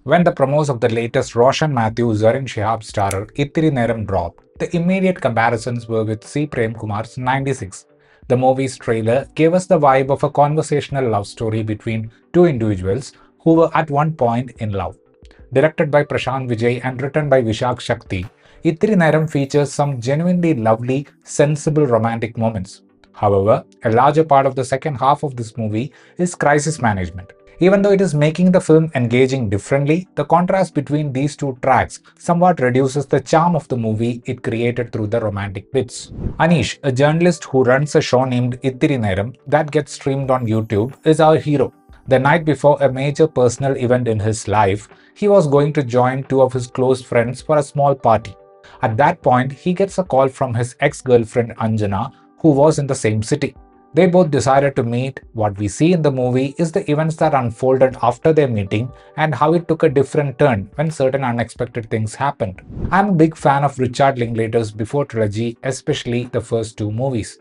When the promos of the latest Roshan Mathew Zarin Shihab starrer Ithiri Neram dropped, the immediate comparisons were with C. Prem Kumar's 96. The movie's trailer gave us the vibe of a conversational love story between two individuals who were at one point in love. Directed by Prasanth Vijay and written by Vishak Shakti, Ithiri Neram features some genuinely lovely, sensible romantic moments. However, a larger part of the second half of this movie is crisis management. Even though it is making the film engaging differently, the contrast between these two tracks somewhat reduces the charm of the movie it created through the romantic bits. Anish, a journalist who runs a show named Ithiri Neram that gets streamed on YouTube, is our hero. The night before a major personal event in his life, he was going to join two of his close friends for a small party. At that point, he gets a call from his ex-girlfriend Anjana, who was in the same city. They both decided to meet. What we see in the movie is the events that unfolded after their meeting and how it took a different turn when certain unexpected things happened. I'm a big fan of Richard Linklater's Before trilogy, especially the first two movies.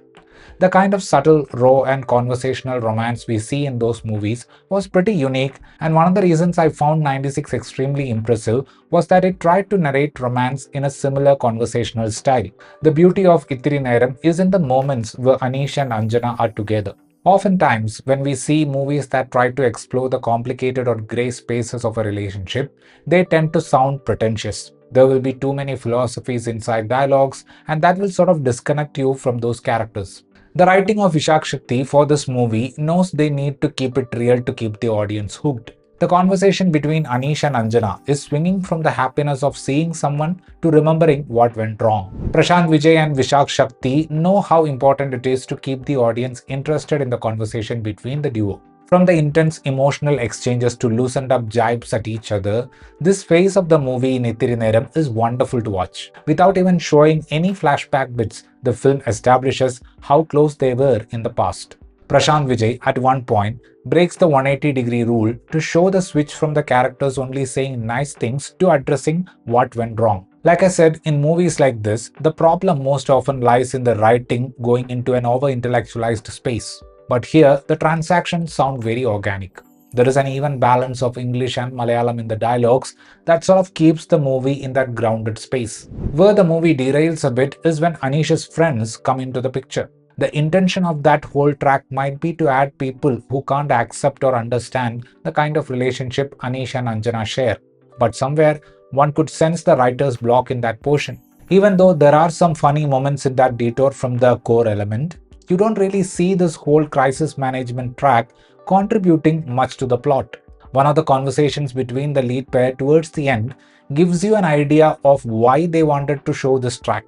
The kind of subtle, raw, and conversational romance we see in those movies was pretty unique, and one of the reasons I found 96 extremely impressive was that it tried to narrate romance in a similar conversational style. The beauty of Ithiri Neram is in the moments where Anish and Anjana are together. Oftentimes, when we see movies that try to explore the complicated or grey spaces of a relationship, they tend to sound pretentious. There will be too many philosophies inside dialogues, and that will sort of disconnect you from those characters. The writing of Vishak Shakti for this movie knows they need to keep it real to keep the audience hooked. The conversation between Anish and Anjana is swinging from the happiness of seeing someone to remembering what went wrong. Prasanth Vijay and Vishak Shakti know how important it is to keep the audience interested in the conversation between the duo. From the intense emotional exchanges to loosened up jibes at each other, this phase of the movie in Ithiri Neram is wonderful to watch. Without even showing any flashback bits, the film establishes how close they were in the past. Prasanth Vijay, at one point, breaks the 180-degree rule to show the switch from the characters only saying nice things to addressing what went wrong. Like I said, in movies like this, the problem most often lies in the writing going into an over-intellectualized space. But here, the transactions sound very organic. There is an even balance of English and Malayalam in the dialogues that sort of keeps the movie in that grounded space. Where the movie derails a bit is when Anish's friends come into the picture. The intention of that whole track might be to add people who can't accept or understand the kind of relationship Anish and Anjana share. But somewhere, one could sense the writer's block in that portion. Even though there are some funny moments in that detour from the core element, you don't really see this whole crisis management track contributing much to the plot. One of the conversations between the lead pair towards the end gives you an idea of why they wanted to show this track,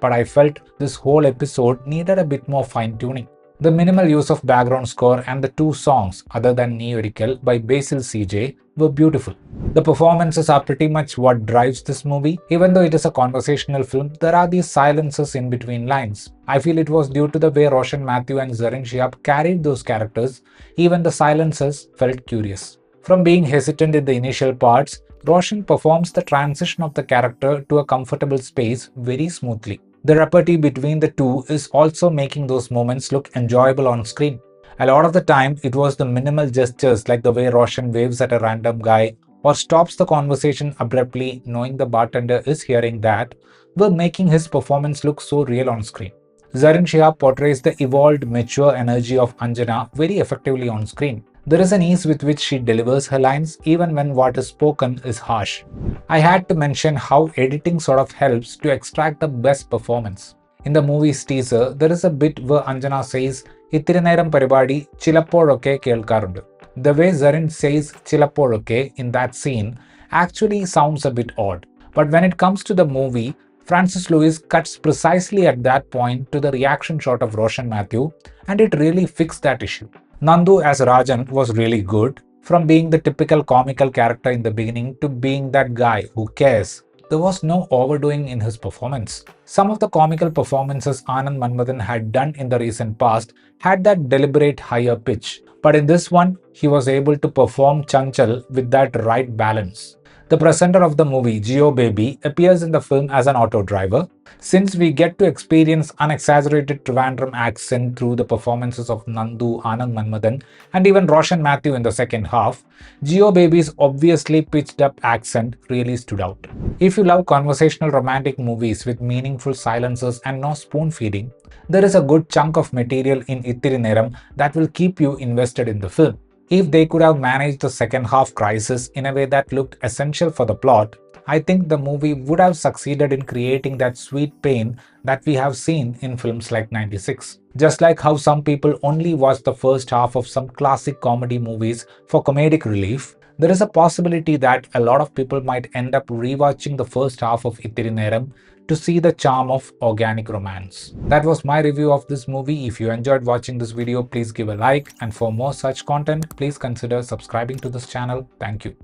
but I felt this whole episode needed a bit more fine-tuning. The minimal use of background score and the two songs, other than Neurical by Basil CJ, were beautiful. The performances are pretty much what drives this movie. Even though it is a conversational film, there are these silences in between lines. I feel it was due to the way Roshan Mathew and Zarin Shihab carried those characters. Even the silences felt curious. From being hesitant in the initial parts, Roshan performs the transition of the character to a comfortable space very smoothly. The repartee between the two is also making those moments look enjoyable on screen. A lot of the time, it was the minimal gestures like the way Roshan waves at a random guy or stops the conversation abruptly knowing the bartender is hearing that were making his performance look so real on screen. Zarin Shihab portrays the evolved, mature energy of Anjana very effectively on screen. There is an ease with which she delivers her lines even when what is spoken is harsh. I had to mention how editing sort of helps to extract the best performance. In the movie's teaser, there is a bit where Anjana says, "Ithiri Neram paribadi chilappodokke kelkarundu." The way Zarin says chilappodokke in that scene actually sounds a bit odd. But when it comes to the movie, Francis Lewis cuts precisely at that point to the reaction shot of Roshan Mathew, and it really fixed that issue. Nandu as Rajan was really good, from being the typical comical character in the beginning to being that guy who cares. There was no overdoing in his performance. Some of the comical performances Anand Manmadhan had done in the recent past had that deliberate higher pitch, but in this one, he was able to perform Chanchal with that right balance. The presenter of the movie, Geo Baby, appears in the film as an auto driver. Since we get to experience unexaggerated Trivandrum accent through the performances of Nandu, Anand, Manmadhan, and even Roshan Mathew in the second half, Geo Baby's obviously pitched up accent really stood out. If you love conversational romantic movies with meaningful silences and no spoon feeding, there is a good chunk of material in Ithiri Neram that will keep you invested in the film. If they could have managed the second half crisis in a way that looked essential for the plot, I think the movie would have succeeded in creating that sweet pain that we have seen in films like 96. Just like how some people only watch the first half of some classic comedy movies for comedic relief, there is a possibility that a lot of people might end up rewatching the first half of Ithiri Neram to see the charm of organic romance. That was my review of this movie. If you enjoyed watching this video, please give a like, and for more such content, please consider subscribing to this channel. Thank you.